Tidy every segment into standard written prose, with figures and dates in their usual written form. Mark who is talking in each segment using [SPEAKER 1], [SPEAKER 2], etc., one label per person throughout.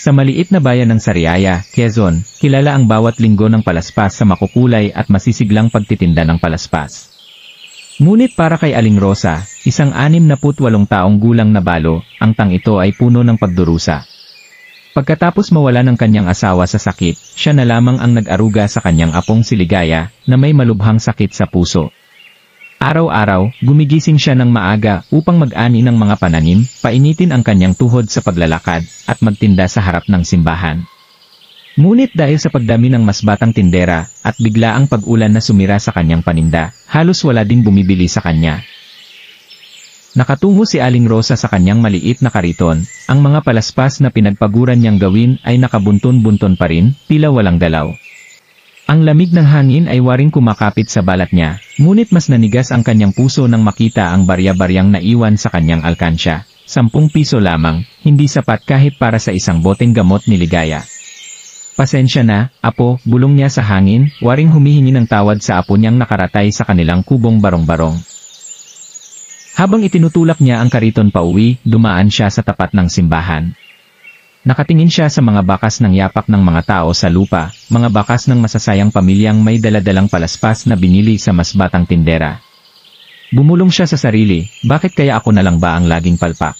[SPEAKER 1] Sa maliit na bayan ng Sariaya, Quezon, kilala ang bawat linggo ng palaspas sa makukulay at masisiglang pagtitinda ng palaspas. Ngunit para kay Aling Rosa, isang 68 taong gulang na balo, ang tang ito ay puno ng pagdurusa. Pagkatapos mawala ng kanyang asawa sa sakit, siya na lamang ang nag-aruga sa kanyang apong si Ligaya, na may malubhang sakit sa puso. Araw-araw, gumigising siya ng maaga upang mag-ani ng mga pananim, painitin ang kanyang tuhod sa paglalakad, at magtinda sa harap ng simbahan. Ngunit dahil sa pagdami ng mas batang tindera, at bigla ang pag-ulan na sumira sa kanyang paninda, halos wala ding bumibili sa kanya. Nakatungo si Aling Rosa sa kanyang maliit na kariton, ang mga palaspas na pinagpaguran niyang gawin ay nakabunton-bunton pa rin, tila walang galaw. Ang lamig ng hangin ay waring kumakapit sa balat niya, ngunit mas nanigas ang kanyang puso nang makita ang barya-baryang naiwan sa kanyang alkansya. 10 piso lamang, hindi sapat kahit para sa isang boteng gamot ni Ligaya. Pasensya na, apo, bulong niya sa hangin, waring humihingi ng tawad sa apo niyang nakaratay sa kanilang kubong barong-barong. Habang itinutulak niya ang kariton pauwi, dumaan siya sa tapat ng simbahan. Nakatingin siya sa mga bakas ng yapak ng mga tao sa lupa, mga bakas ng masasayang pamilyang may daladalang palaspas na binili sa mas batang tindera. Bumulong siya sa sarili, bakit kaya ako na lang ba ang laging palpak?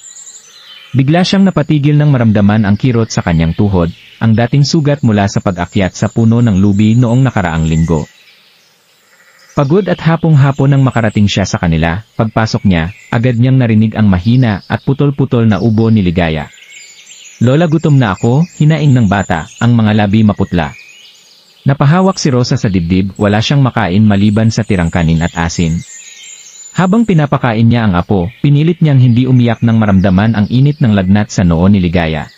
[SPEAKER 1] Bigla siyang napatigil nang maramdaman ang kirot sa kanyang tuhod, ang dating sugat mula sa pag-akyat sa puno ng lubi noong nakaraang linggo. Pagod at hapong-hapon nang makarating siya sa kanila, pagpasok niya, agad niyang narinig ang mahina at putol-putol na ubo ni Ligaya. Lola, gutom na ako, hinaing ng bata, ang mga labi maputla. Napahawak si Rosa sa dibdib, wala siyang makain maliban sa tirang kanin at asin. Habang pinapakain niya ang apo, pinilit niyang hindi umiyak nang maramdaman ang init ng lagnat sa noo ni Ligaya.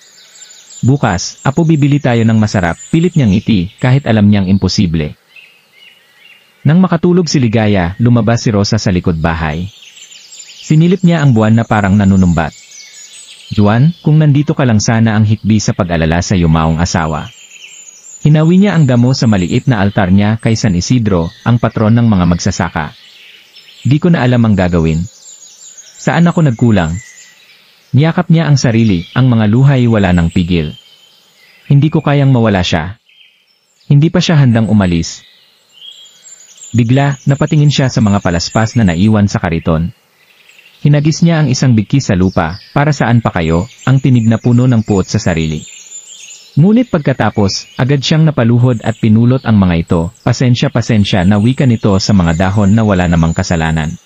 [SPEAKER 1] Bukas, apo, bibili tayo ng masarap, pilit niyang ngiti, kahit alam niyang imposible. Nang makatulog si Ligaya, lumabas si Rosa sa likod bahay. Sinilip niya ang buwan na parang nanunumbat. Juan, kung nandito ka lang sana ang hikbi sa pag-alala sa yumaong asawa. Hinawi niya ang damo sa maliit na altar niya kay San Isidro, ang patron ng mga magsasaka. Di ko na alam ang gagawin. Saan ako nagkulang? Niyakap niya ang sarili, ang mga luhay wala nang pigil. Hindi ko kayang mawala siya. Hindi pa siya handang umalis. Bigla, napatingin siya sa mga palaspas na naiwan sa kariton. Hinagis niya ang isang bigki sa lupa, para saan pa kayo, ang tinig na puno ng puot sa sarili. Ngunit pagkatapos, agad siyang napaluhod at pinulot ang mga ito, pasensya na wika nito sa mga dahon na wala namang kasalanan.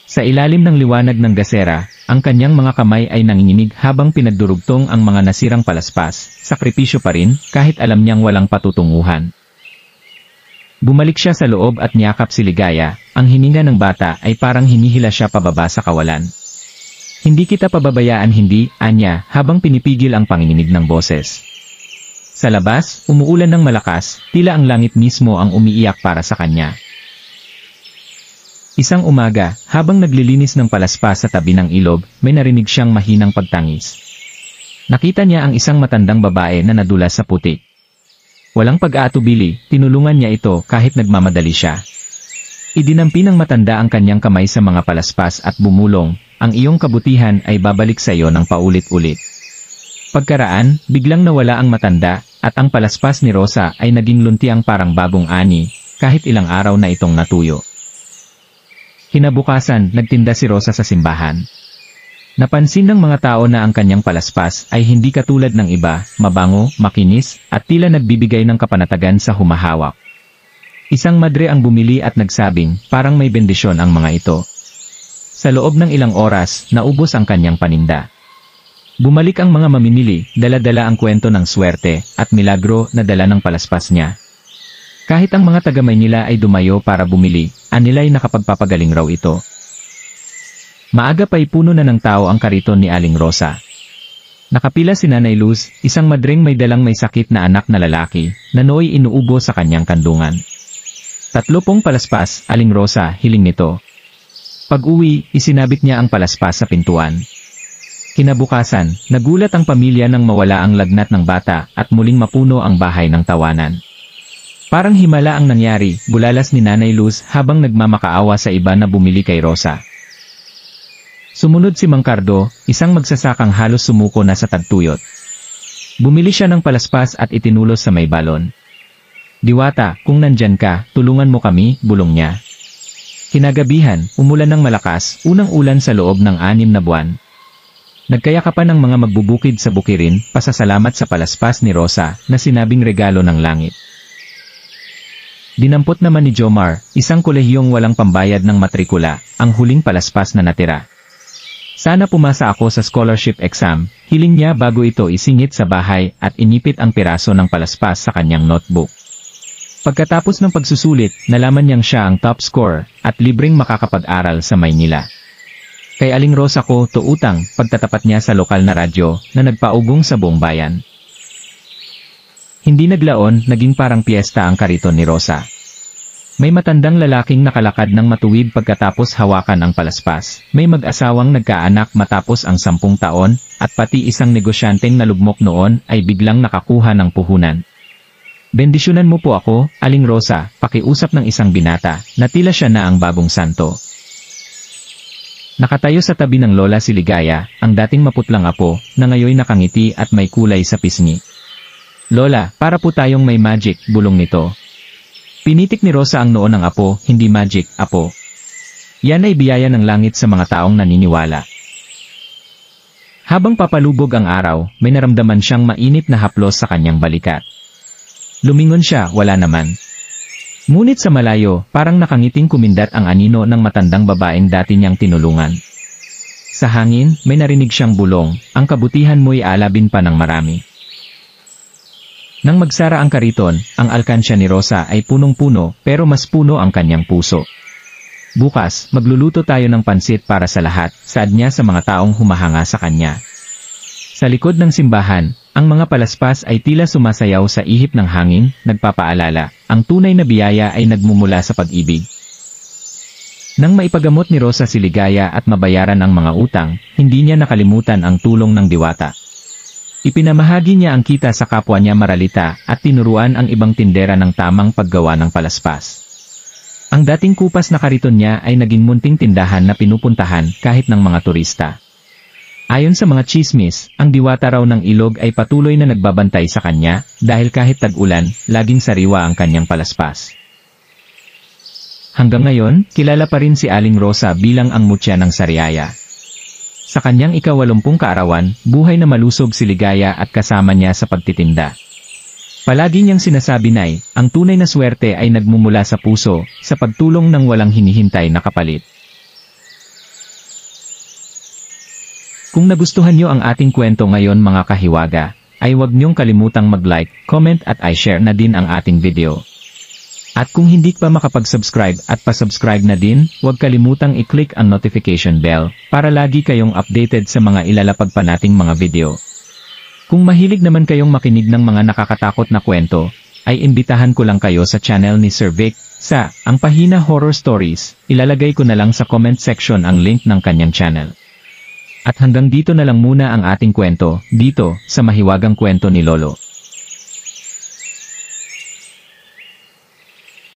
[SPEAKER 1] Sa ilalim ng liwanag ng gasera, ang kanyang mga kamay ay nanginginig habang pinagdurugtong ang mga nasirang palaspas, sakripisyo pa rin, kahit alam niyang walang patutunguhan. Bumalik siya sa loob at niyakap si Ligaya, ang hininga ng bata ay parang hinihila siya pababa sa kawalan. Hindi kita pababayaan, hindi, anya, habang pinipigil ang panginginig ng boses. Sa labas, umuulan ng malakas, tila ang langit mismo ang umiiyak para sa kanya. Isang umaga, habang naglilinis ng palaspas sa tabi ng ilog, may narinig siyang mahinang pagtangis. Nakita niya ang isang matandang babae na nadulas sa putik. Walang pag-aatubili, tinulungan niya ito kahit nagmamadali siya. Idinampi ng matanda ang kanyang kamay sa mga palaspas at bumulong, ang iyong kabutihan ay babalik sa iyo ng paulit-ulit. Pagkaraan, biglang nawala ang matanda, at ang palaspas ni Rosa ay naging luntiang parang bagong ani, kahit ilang araw na itong natuyo. Kinabukasan, nagtinda si Rosa sa simbahan. Napansin ng mga tao na ang kanyang palaspas ay hindi katulad ng iba, mabango, makinis, at tila nagbibigay ng kapanatagan sa humahawak. Isang madre ang bumili at nagsabing, parang may bendisyon ang mga ito. Sa loob ng ilang oras, naubos ang kanyang paninda. Bumalik ang mga mamimili, dala-dala ang kwento ng swerte, at milagro na dala ng palaspas niya. Kahit ang mga taga-Maynila ay dumayo para bumili, anila'y nakapagpapagaling raw ito. Maaga pa'y puno na ng tao ang kariton ni Aling Rosa. Nakapila si Nanay Luz, isang madring may dalang may sakit na anak na lalaki, na nooy inuubo sa kanyang kandungan. 30 palaspas, Aling Rosa, hiling nito. Pag-uwi, isinabit niya ang palaspas sa pintuan. Kinabukasan, nagulat ang pamilya nang mawala ang lagnat ng bata at muling mapuno ang bahay ng tawanan. Parang himala ang nangyari, bulalas ni Nanay Luz habang nagmamakaawa sa iba na bumili kay Rosa. Sumunod si Mang Cardo, isang magsasakang halos sumuko na sa tagtuyot. Bumili siya ng palaspas at itinulos sa may balon. Diwata, kung nandyan ka, tulungan mo kami, bulong niya. Kinagabihan, umulan ng malakas, unang ulan sa loob ng 6 na buwan. Nagkayakapan ng mga magbubukid sa bukirin, pasasalamat sa palaspas ni Rosa, na sinabing regalo ng langit. Dinampot naman ni Jomar, isang kolehiyong walang pambayad ng matrikula, ang huling palaspas na natira. Sana pumasa ako sa scholarship exam, hiling niya bago ito isingit sa bahay at inipit ang piraso ng palaspas sa kanyang notebook. Pagkatapos ng pagsusulit, nalaman niyang siya ang top scorer at libreng makakapag-aral sa Maynila. Kay Aling Rosa ko to utang pagtatapat niya sa lokal na radyo na nagpaugong sa buong bayan. Hindi naglaon, naging parang piyesta ang kariton ni Rosa. May matandang lalaking nakalakad ng matuwid pagkatapos hawakan ang palaspas. May mag-asawang nagkaanak matapos ang 10 taon, at pati isang negosyanteng nalugmok noon ay biglang nakakuha ng puhunan. Bendisyonan mo po ako, Aling Rosa, pakiusap ng isang binata, na tila siya na ang bagong santo. Nakatayo sa tabi ng lola si Ligaya, ang dating maputlang apo, na ngayon nakangiti at may kulay sa pisngi. Lola, para po tayong may magic, bulong nito. Pinitik ni Rosa ang noo ng apo, hindi magic, apo. Yan ay biyaya ng langit sa mga taong naniniwala. Habang papalubog ang araw, may naramdaman siyang mainit na haplos sa kanyang balikat. Lumingon siya, wala naman. Ngunit sa malayo, parang nakangiting kumindat ang anino ng matandang babaeng dati niyang tinulungan. Sa hangin, may narinig siyang bulong, ang kabutihan mo'y alabin pa ng marami. Nang magsara ang kariton, ang alkansya ni Rosa ay punong-puno, pero mas puno ang kanyang puso. Bukas, magluluto tayo ng pansit para sa lahat, saad niya sa mga taong humahanga sa kanya. Sa likod ng simbahan, ang mga palaspas ay tila sumasayaw sa ihip ng hangin, nagpapaalala, ang tunay na biyaya ay nagmumula sa pag-ibig. Nang maipagamot ni Rosa si Ligaya at mabayaran ang mga utang, hindi niya nakalimutan ang tulong ng diwata. Ipinamahagi niya ang kita sa kapwa niya maralita at tinuruan ang ibang tindera ng tamang paggawa ng palaspas. Ang dating kupas na kariton niya ay naging munting tindahan na pinupuntahan kahit ng mga turista. Ayon sa mga chismis, ang diwata raw ng ilog ay patuloy na nagbabantay sa kanya dahil kahit tag-ulan, laging sariwa ang kanyang palaspas. Hanggang ngayon, kilala pa rin si Aling Rosa bilang ang mutya ng Sariaya. Sa kanyang ika-80 kaarawan, buhay na malusog si Ligaya at kasama niya sa pagtitinda. Palagi niyang sinasabi na ang tunay na swerte ay nagmumula sa puso, sa pagtulong ng walang hinihintay na kapalit. Kung nagustuhan niyo ang ating kwento ngayon mga kahiwaga, ay huwag niyong kalimutang mag-like, comment at i-share na din ang ating video. At kung hindi pa makapag-subscribe at pa-subscribe na din, huwag kalimutang i-click ang notification bell para lagi kayong updated sa mga ilalapag pa nating mga video. Kung mahilig naman kayong makinig ng mga nakakatakot na kwento, ay imbitahan ko lang kayo sa channel ni Sir Vic sa Ang Pahina Horror Stories. Ilalagay ko na lang sa comment section ang link ng kanyang channel. At hanggang dito na lang muna ang ating kwento, dito sa Mahiwagang Kwento ni Lolo.